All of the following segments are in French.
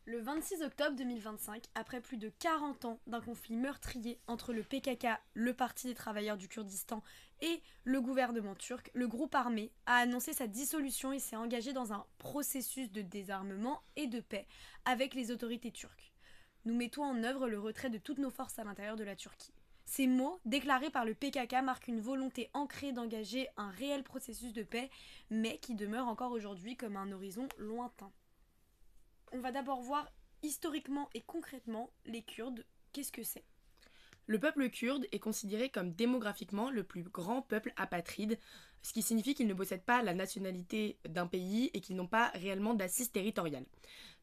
Le 26 octobre 2025, après plus de 40 ans d'un conflit meurtrier entre le PKK, le Parti des travailleurs du Kurdistan, et le gouvernement turc, le groupe armé a annoncé sa dissolution et s'est engagé dans un processus de désarmement et de paix avec les autorités turques. Nous mettons en œuvre le retrait de toutes nos forces à l'intérieur de la Turquie. Ces mots, déclarés par le PKK, marquent une volonté ancrée d'engager un réel processus de paix, mais qui demeure encore aujourd'hui comme un horizon lointain. On va d'abord voir historiquement et concrètement les Kurdes. Qu'est-ce que c'est? Le peuple kurde est considéré comme démographiquement le plus grand peuple apatride, ce qui signifie qu'ils ne possèdent pas la nationalité d'un pays et qu'ils n'ont pas réellement d'assise territoriale.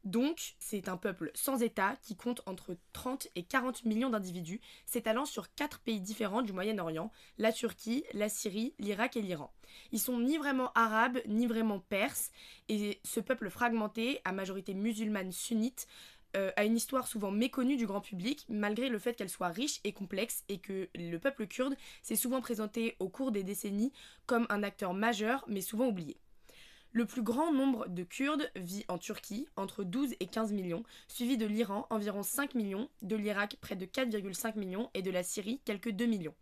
Donc, c'est un peuple sans État qui compte entre 30 et 40 millions d'individus, s'étalant sur 4 pays différents du Moyen-Orient, la Turquie, la Syrie, l'Irak et l'Iran. Ils sont ni vraiment arabes, ni vraiment perses, et ce peuple fragmenté, à majorité musulmane sunnite, a une histoire souvent méconnue du grand public, malgré le fait qu'elle soit riche et complexe, et que le peuple kurde s'est souvent présenté au cours des décennies comme un acteur majeur, mais souvent oublié. Le plus grand nombre de Kurdes vit en Turquie, entre 12 et 15 millions, suivi de l'Iran, environ 5 millions, de l'Irak, près de 4,5 millions, et de la Syrie, quelques 2 millions.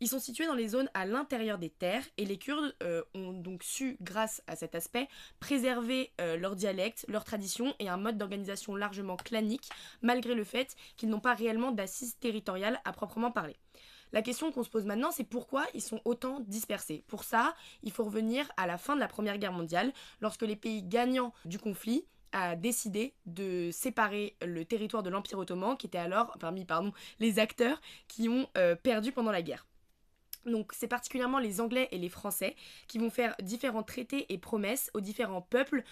Ils sont situés dans les zones à l'intérieur des terres, et les Kurdes ont donc su, grâce à cet aspect, préserver leur dialecte, leur tradition et un mode d'organisation largement clanique, malgré le fait qu'ils n'ont pas réellement d'assise territoriale à proprement parler. La question qu'on se pose maintenant, c'est pourquoi ils sont autant dispersés. Pour ça, il faut revenir à la fin de la Première Guerre mondiale, lorsque les pays gagnants du conflit a décidé de séparer le territoire de l'Empire ottoman, qui était alors parmi les acteurs qui ont perdu pendant la guerre. Donc c'est particulièrement les Anglais et les Français qui vont faire différents traités et promesses aux différents peuples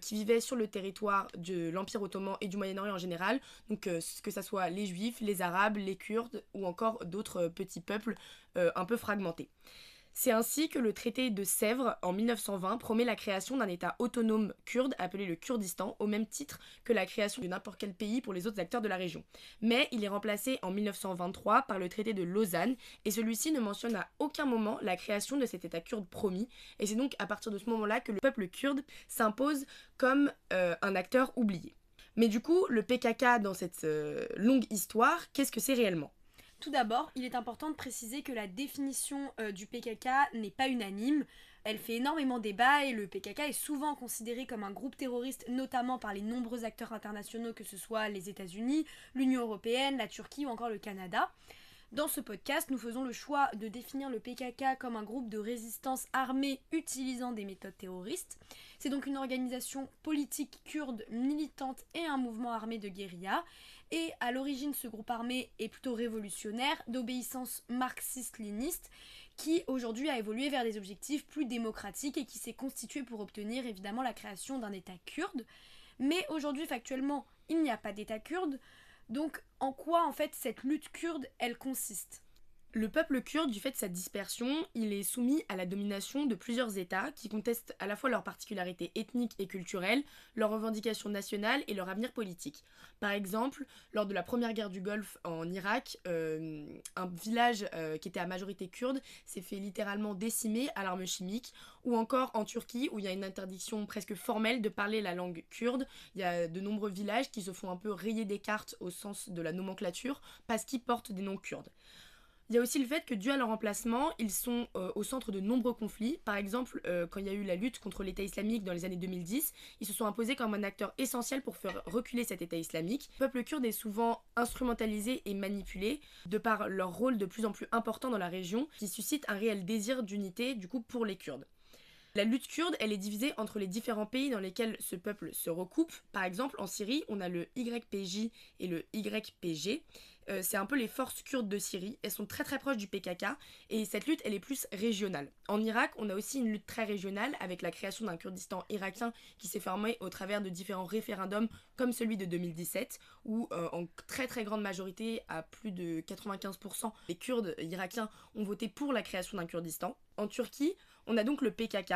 qui vivaient sur le territoire de l'Empire ottoman et du Moyen-Orient en général, donc que ce soit les Juifs, les Arabes, les Kurdes ou encore d'autres petits peuples un peu fragmentés. C'est ainsi que le traité de Sèvres en 1920 promet la création d'un État autonome kurde appelé le Kurdistan, au même titre que la création de n'importe quel pays pour les autres acteurs de la région. Mais il est remplacé en 1923 par le traité de Lausanne, et celui-ci ne mentionne à aucun moment la création de cet État kurde promis, et c'est donc à partir de ce moment-là que le peuple kurde s'impose comme un acteur oublié. Mais du coup, le PKK dans cette longue histoire, qu'est-ce que c'est réellement? Tout d'abord, il est important de préciser que la définition du PKK n'est pas unanime. Elle fait énormément débat et le PKK est souvent considéré comme un groupe terroriste, notamment par les nombreux acteurs internationaux, que ce soit les États-Unis, l'Union européenne, la Turquie ou encore le Canada. Dans ce podcast, nous faisons le choix de définir le PKK comme un groupe de résistance armée utilisant des méthodes terroristes. C'est donc une organisation politique kurde militante et un mouvement armé de guérilla. Et à l'origine, ce groupe armé est plutôt révolutionnaire, d'obéissance marxiste-léniniste, qui aujourd'hui a évolué vers des objectifs plus démocratiques et qui s'est constitué pour obtenir évidemment la création d'un État kurde. Mais aujourd'hui, factuellement, il n'y a pas d'État kurde. Donc, en quoi en fait cette lutte kurde, elle consiste? Le peuple kurde, du fait de sa dispersion, il est soumis à la domination de plusieurs États qui contestent à la fois leurs particularités ethniques et culturelles, leurs revendications nationales et leur avenir politique. Par exemple, lors de la première guerre du Golfe en Irak, un village qui était à majorité kurde s'est fait littéralement décimer à l'arme chimique, ou encore en Turquie où il y a une interdiction presque formelle de parler la langue kurde. Il y a de nombreux villages qui se font un peu rayer des cartes au sens de la nomenclature parce qu'ils portent des noms kurdes. Il y a aussi le fait que, dû à leur emplacement, ils sont au centre de nombreux conflits. Par exemple, quand il y a eu la lutte contre l'État islamique dans les années 2010, ils se sont imposés comme un acteur essentiel pour faire reculer cet État islamique. Le peuple kurde est souvent instrumentalisé et manipulé de par leur rôle de plus en plus important dans la région, qui suscite un réel désir d'unité du coup pour les Kurdes. La lutte kurde, elle est divisée entre les différents pays dans lesquels ce peuple se recoupe. Par exemple, en Syrie, on a le YPJ et le YPG. C'est un peu les forces kurdes de Syrie. Elles sont très très proches du PKK et cette lutte, elle est plus régionale. En Irak, on a aussi une lutte très régionale avec la création d'un Kurdistan irakien qui s'est formé au travers de différents référendums comme celui de 2017 où en très très grande majorité, à plus de 95%, les Kurdes irakiens ont voté pour la création d'un Kurdistan. En Turquie, on a donc le PKK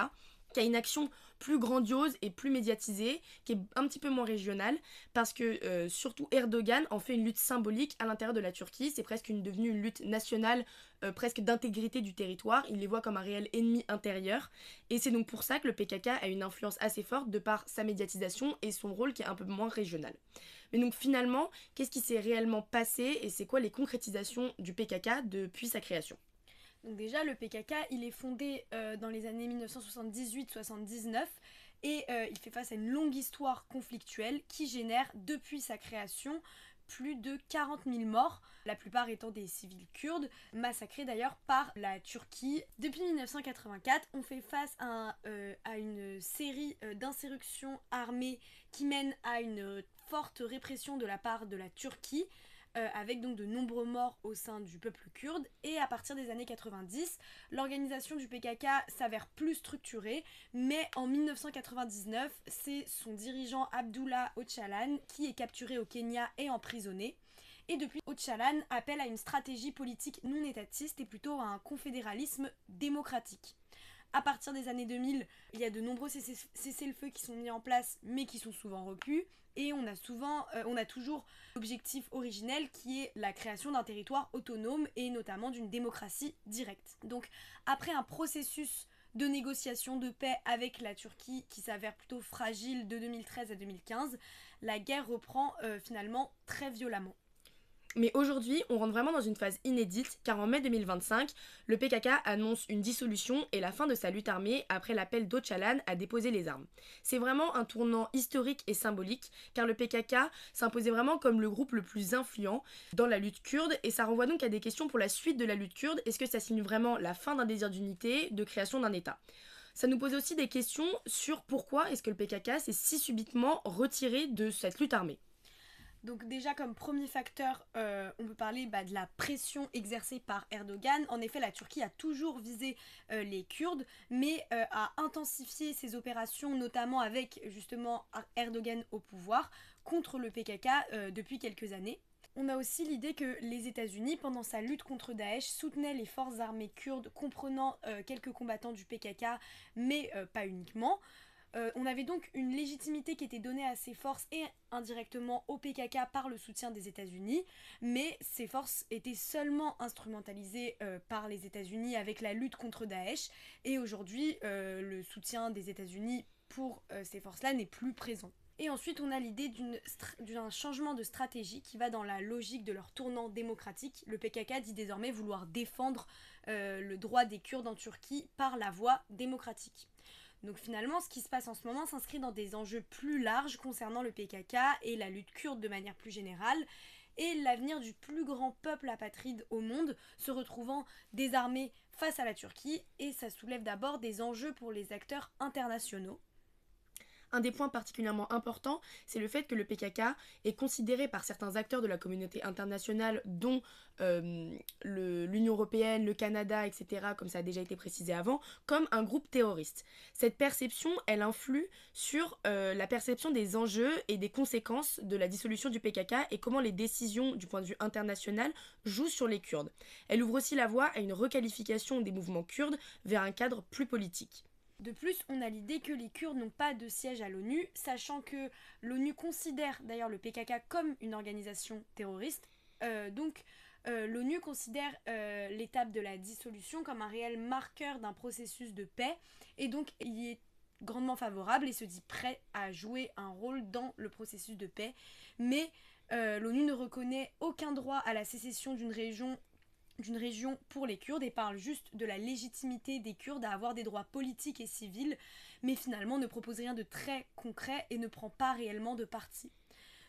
qui a une action plus grandiose et plus médiatisée, qui est un petit peu moins régionale, parce que surtout Erdogan en fait une lutte symbolique à l'intérieur de la Turquie. C'est presque devenue une lutte nationale, presque d'intégrité du territoire. Il les voit comme un réel ennemi intérieur. Et c'est donc pour ça que le PKK a une influence assez forte de par sa médiatisation et son rôle qui est un peu moins régional. Mais donc finalement, qu'est-ce qui s'est réellement passé et c'est quoi les concrétisations du PKK depuis sa création? Donc déjà, le PKK, il est fondé dans les années 1978-79 et il fait face à une longue histoire conflictuelle qui génère, depuis sa création, plus de 40 000 morts, la plupart étant des civils kurdes, massacrés d'ailleurs par la Turquie. Depuis 1984, on fait face à une série d'insurrections armées qui mènent à une forte répression de la part de la Turquie, avec donc de nombreux morts au sein du peuple kurde. Et à partir des années 90, l'organisation du PKK s'avère plus structurée, mais en 1999, c'est son dirigeant Abdullah Öcalan qui est capturé au Kenya et emprisonné. Et depuis, Öcalan appelle à une stratégie politique non étatiste et plutôt à un confédéralisme démocratique. À partir des années 2000, il y a de nombreux cessez-le-feu qui sont mis en place, mais qui sont souvent repus. Et on a toujours l'objectif originel qui est la création d'un territoire autonome et notamment d'une démocratie directe. Donc après un processus de négociation de paix avec la Turquie qui s'avère plutôt fragile de 2013 à 2015, la guerre reprend finalement très violemment. Mais aujourd'hui, on rentre vraiment dans une phase inédite, car en mai 2025, le PKK annonce une dissolution et la fin de sa lutte armée après l'appel d'Öcalan à déposer les armes. C'est vraiment un tournant historique et symbolique, car le PKK s'imposait vraiment comme le groupe le plus influent dans la lutte kurde, et ça renvoie donc à des questions pour la suite de la lutte kurde. Est-ce que ça signe vraiment la fin d'un désir d'unité, de création d'un État ? Ça nous pose aussi des questions sur pourquoi est-ce que le PKK s'est si subitement retiré de cette lutte armée. Donc déjà comme premier facteur, on peut parler de la pression exercée par Erdogan. En effet, la Turquie a toujours visé les Kurdes, mais a intensifié ses opérations, notamment avec justement Erdogan au pouvoir, contre le PKK depuis quelques années. On a aussi l'idée que les États-Unis, pendant sa lutte contre Daesh, soutenaient les forces armées kurdes, comprenant quelques combattants du PKK, mais pas uniquement. On avait donc une légitimité qui était donnée à ces forces et indirectement au PKK par le soutien des États-Unis, mais ces forces étaient seulement instrumentalisées par les États-Unis avec la lutte contre Daesh, et aujourd'hui le soutien des États-Unis pour ces forces-là n'est plus présent. Et ensuite, on a l'idée d'un changement de stratégie qui va dans la logique de leur tournant démocratique. Le PKK dit désormais vouloir défendre le droit des Kurdes en Turquie par la voie démocratique. Donc finalement, ce qui se passe en ce moment s'inscrit dans des enjeux plus larges concernant le PKK et la lutte kurde de manière plus générale, et l'avenir du plus grand peuple apatride au monde se retrouvant désarmé face à la Turquie, et ça soulève d'abord des enjeux pour les acteurs internationaux. Un des points particulièrement importants, c'est le fait que le PKK est considéré par certains acteurs de la communauté internationale, dont l'Union européenne, le Canada, etc., comme ça a déjà été précisé avant, comme un groupe terroriste. Cette perception, elle influe sur la perception des enjeux et des conséquences de la dissolution du PKK et comment les décisions du point de vue international jouent sur les Kurdes. Elle ouvre aussi la voie à une requalification des mouvements kurdes vers un cadre plus politique. De plus, on a l'idée que les Kurdes n'ont pas de siège à l'ONU, sachant que l'ONU considère d'ailleurs le PKK comme une organisation terroriste. L'ONU considère l'étape de la dissolution comme un réel marqueur d'un processus de paix, et donc il y est grandement favorable et se dit prêt à jouer un rôle dans le processus de paix. Mais l'ONU ne reconnaît aucun droit à la sécession d'une région pour les Kurdes et parle juste de la légitimité des Kurdes à avoir des droits politiques et civils, mais finalement ne propose rien de très concret et ne prend pas réellement de parti.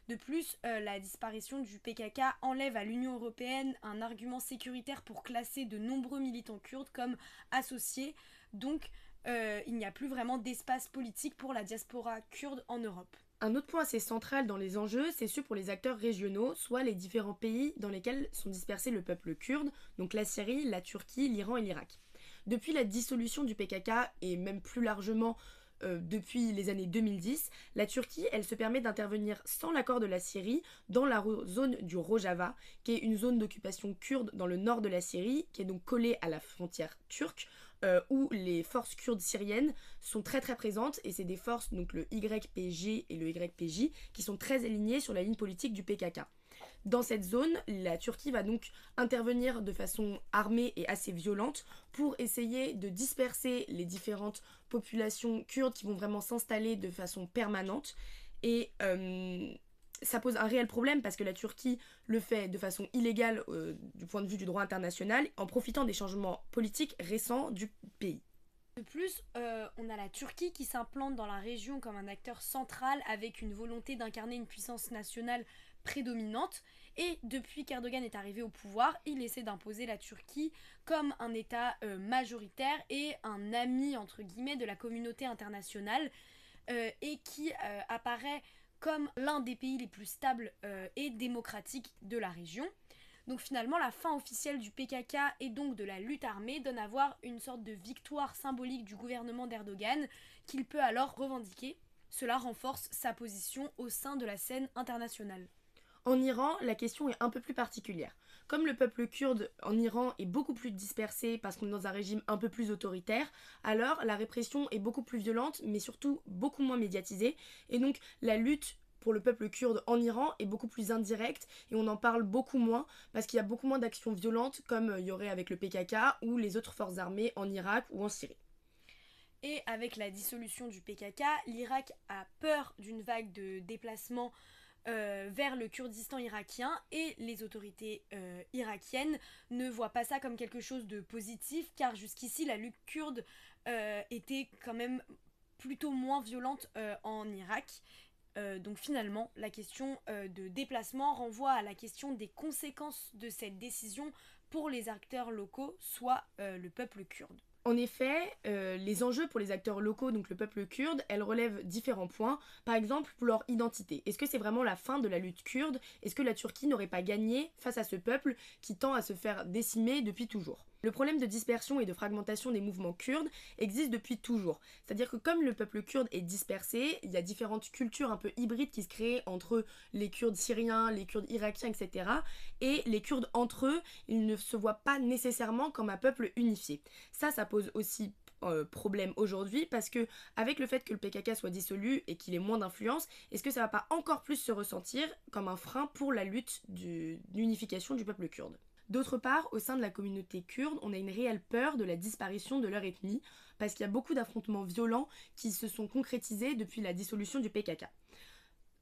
De plus, la disparition du PKK enlève à l'Union européenne un argument sécuritaire pour classer de nombreux militants kurdes comme associés, donc il n'y a plus vraiment d'espace politique pour la diaspora kurde en Europe. Un autre point assez central dans les enjeux, c'est ceux pour les acteurs régionaux, soit les différents pays dans lesquels sont dispersés le peuple kurde, donc la Syrie, la Turquie, l'Iran et l'Irak. Depuis la dissolution du PKK, et même plus largement depuis les années 2010, la Turquie, elle se permet d'intervenir sans l'accord de la Syrie dans la zone du Rojava, qui est une zone d'occupation kurde dans le nord de la Syrie, qui est donc collée à la frontière turque, où les forces kurdes syriennes sont très très présentes, et c'est des forces, donc le YPG et le YPJ, qui sont très alignées sur la ligne politique du PKK. Dans cette zone, la Turquie va donc intervenir de façon armée et assez violente pour essayer de disperser les différentes populations kurdes qui vont vraiment s'installer de façon permanente. Et ça pose un réel problème parce que la Turquie le fait de façon illégale du point de vue du droit international, en profitant des changements politiques récents du pays. De plus, on a la Turquie qui s'implante dans la région comme un acteur central avec une volonté d'incarner une puissance nationale prédominante. Et depuis qu'Erdogan est arrivé au pouvoir, il essaie d'imposer la Turquie comme un État majoritaire et un ami, entre guillemets, de la communauté internationale et qui apparaît comme l'un des pays les plus stables et démocratiques de la région. Donc finalement, la fin officielle du PKK et donc de la lutte armée donne à voir une sorte de victoire symbolique du gouvernement d'Erdogan qu'il peut alors revendiquer. Cela renforce sa position au sein de la scène internationale. En Iran, la question est un peu plus particulière. Comme le peuple kurde en Iran est beaucoup plus dispersé parce qu'on est dans un régime un peu plus autoritaire, alors la répression est beaucoup plus violente, mais surtout beaucoup moins médiatisée. Et donc la lutte pour le peuple kurde en Iran est beaucoup plus indirecte et on en parle beaucoup moins parce qu'il y a beaucoup moins d'actions violentes comme il y aurait avec le PKK ou les autres forces armées en Irak ou en Syrie. Et avec la dissolution du PKK, l'Irak a peur d'une vague de déplacements vers le Kurdistan irakien et les autorités irakiennes ne voient pas ça comme quelque chose de positif car jusqu'ici la lutte kurde était quand même plutôt moins violente en Irak. Donc finalement la question de déplacement renvoie à la question des conséquences de cette décision pour les acteurs locaux, soit le peuple kurde. En effet, les enjeux pour les acteurs locaux, donc le peuple kurde, elles relèvent différents points. Par exemple, pour leur identité. Est-ce que c'est vraiment la fin de la lutte kurde ? Est-ce que la Turquie n'aurait pas gagné face à ce peuple qui tend à se faire décimer depuis toujours ? Le problème de dispersion et de fragmentation des mouvements kurdes existe depuis toujours. C'est-à-dire que comme le peuple kurde est dispersé, il y a différentes cultures un peu hybrides qui se créent entre les Kurdes syriens, les Kurdes irakiens, etc. Et les Kurdes entre eux, ils ne se voient pas nécessairement comme un peuple unifié. Ça pose aussi problème aujourd'hui parce que avec le fait que le PKK soit dissolu et qu'il ait moins d'influence, est-ce que ça va pas encore plus se ressentir comme un frein pour la lutte d'unification du peuple kurde ? D'autre part, au sein de la communauté kurde, on a une réelle peur de la disparition de leur ethnie, parce qu'il y a beaucoup d'affrontements violents qui se sont concrétisés depuis la dissolution du PKK.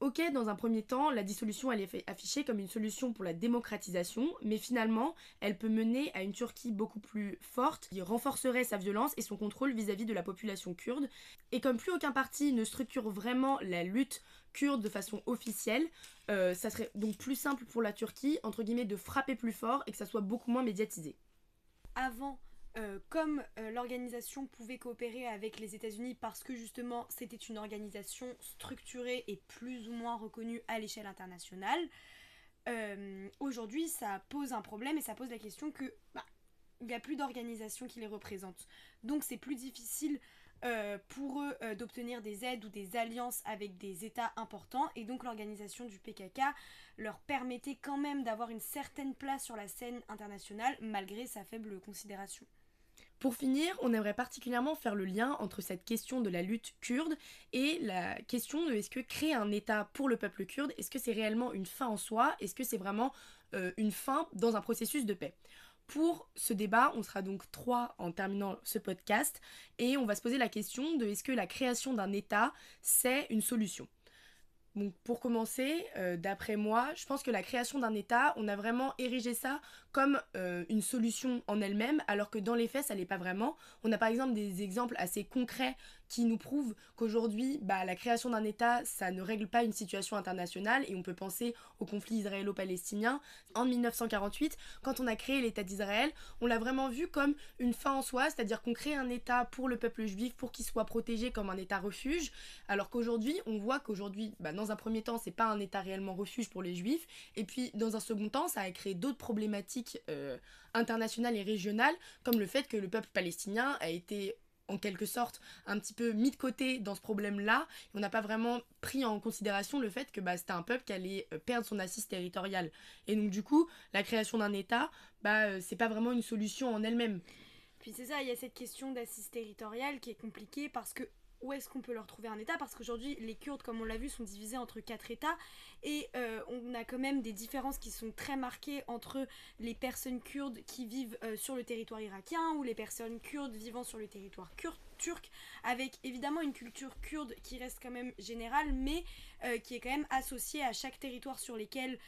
Ok, dans un premier temps, la dissolution elle est affichée comme une solution pour la démocratisation, mais finalement, elle peut mener à une Turquie beaucoup plus forte, qui renforcerait sa violence et son contrôle vis-à-vis de la population kurde. Et comme plus aucun parti ne structure vraiment la lutte kurde de façon officielle, ça serait donc plus simple pour la Turquie, entre guillemets, de frapper plus fort et que ça soit beaucoup moins médiatisé. Avant, comme l'organisation pouvait coopérer avec les États-Unis parce que justement c'était une organisation structurée et plus ou moins reconnue à l'échelle internationale, aujourd'hui ça pose un problème et ça pose la question que il n'y a plus d'organisation qui les représente. Donc c'est plus difficile pour eux d'obtenir des aides ou des alliances avec des États importants et donc l'organisation du PKK leur permettait quand même d'avoir une certaine place sur la scène internationale malgré sa faible considération. Pour finir, on aimerait particulièrement faire le lien entre cette question de la lutte kurde et la question de est-ce que créer un État pour le peuple kurde, est-ce que c'est réellement une fin en soi ? Est-ce que c'est vraiment une fin dans un processus de paix ? Pour ce débat, on sera donc 3 en terminant ce podcast et on va se poser la question de est-ce que la création d'un État, c'est une solution ? Donc pour commencer, d'après moi, je pense que la création d'un État, on a vraiment érigé ça comme une solution en elle-même, alors que dans les faits, ça l'est pas vraiment. On a par exemple des exemples assez concrets qui nous prouvent qu'aujourd'hui, la création d'un État, ça ne règle pas une situation internationale, et on peut penser au conflit israélo-palestinien. En 1948, quand on a créé l'État d'Israël, on l'a vraiment vu comme une fin en soi, c'est-à-dire qu'on crée un État pour le peuple juif, pour qu'il soit protégé comme un État refuge, alors qu'aujourd'hui, on voit qu'aujourd'hui, dans un premier temps, c'est pas un État réellement refuge pour les juifs, et puis dans un second temps, ça a créé d'autres problématiques internationales et régionales, comme le fait que le peuple palestinien a été en quelque sorte un petit peu mis de côté dans ce problème-là. On n'a pas vraiment pris en considération le fait que c'était un peuple qui allait perdre son assise territoriale. Et donc du coup, la création d'un État, c'est pas vraiment une solution en elle-même. Puis c'est ça, il y a cette question d'assise territoriale qui est compliquée parce que où est-ce qu'on peut leur trouver un État? Parce qu'aujourd'hui, les Kurdes, comme on l'a vu, sont divisés entre 4 États et on a quand même des différences qui sont très marquées entre les personnes kurdes qui vivent sur le territoire irakien ou les personnes kurdes vivant sur le territoire turc, avec évidemment une culture kurde qui reste quand même générale, mais qui est quand même associée à chaque territoire sur lesquels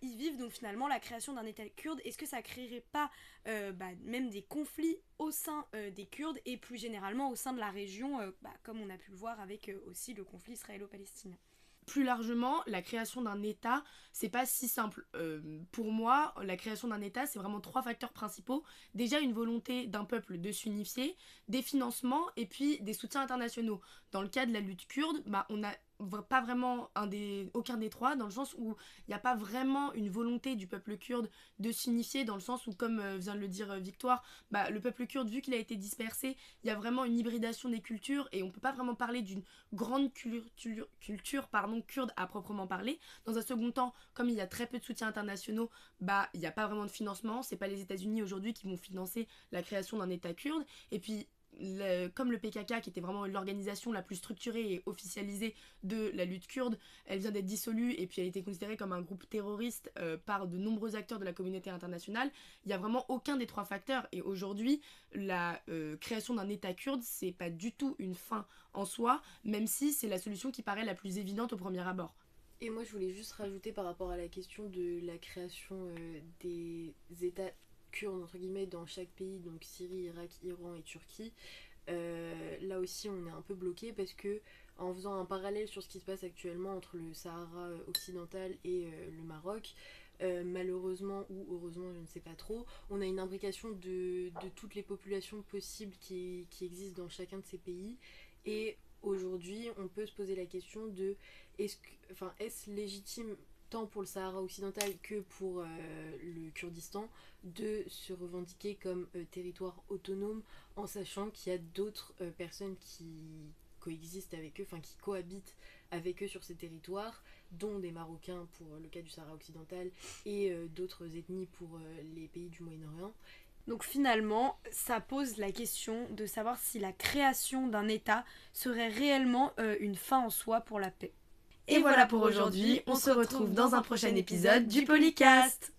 ils vivent. Donc finalement, la création d'un État kurde, est-ce que ça créerait pas même des conflits au sein des Kurdes et plus généralement au sein de la région, comme on a pu le voir avec aussi le conflit israélo-palestinien? Plus largement, la création d'un État, c'est pas si simple. Pour moi, la création d'un État, c'est vraiment 3 facteurs principaux. Déjà, une volonté d'un peuple de s'unifier, des financements et puis des soutiens internationaux. Dans le cas de la lutte kurde, on n'a pas vraiment aucun des trois, dans le sens où il n'y a pas vraiment une volonté du peuple kurde de s'unifier, dans le sens où, comme vient de le dire Victoire, le peuple kurde, vu qu'il a été dispersé, il y a vraiment une hybridation des cultures et on ne peut pas vraiment parler d'une grande culture kurde à proprement parler. Dans un second temps, comme il y a très peu de soutiens internationaux, il n'y a pas vraiment de financement. C'est pas les États-Unis aujourd'hui qui vont financer la création d'un État kurde. Et puis comme le PKK, qui était vraiment l'organisation la plus structurée et officialisée de la lutte kurde, elle vient d'être dissolue et puis elle a été considérée comme un groupe terroriste par de nombreux acteurs de la communauté internationale. Il n'y a vraiment aucun des 3 facteurs et aujourd'hui la création d'un État kurde, c'est pas du tout une fin en soi, même si c'est la solution qui paraît la plus évidente au premier abord. Et moi, je voulais juste rajouter par rapport à la question de la création des États kurdes, entre guillemets, dans chaque pays, donc Syrie, Irak, Iran et Turquie. Là aussi, on est un peu bloqué parce que, en faisant un parallèle sur ce qui se passe actuellement entre le Sahara occidental et le Maroc, malheureusement ou heureusement, je ne sais pas trop, on a une imbrication de toutes les populations possibles qui existent dans chacun de ces pays. Et aujourd'hui, on peut se poser la question de est-ce légitime tant pour le Sahara occidental que pour le Kurdistan de se revendiquer comme territoire autonome en sachant qu'il y a d'autres personnes qui coexistent avec eux, qui cohabitent avec eux sur ces territoires, dont des Marocains pour le cas du Sahara occidental et d'autres ethnies pour les pays du Moyen-Orient. Donc finalement, ça pose la question de savoir si la création d'un État serait réellement une fin en soi pour la paix. Et voilà pour aujourd'hui, on se retrouve dans un prochain épisode du Polycast.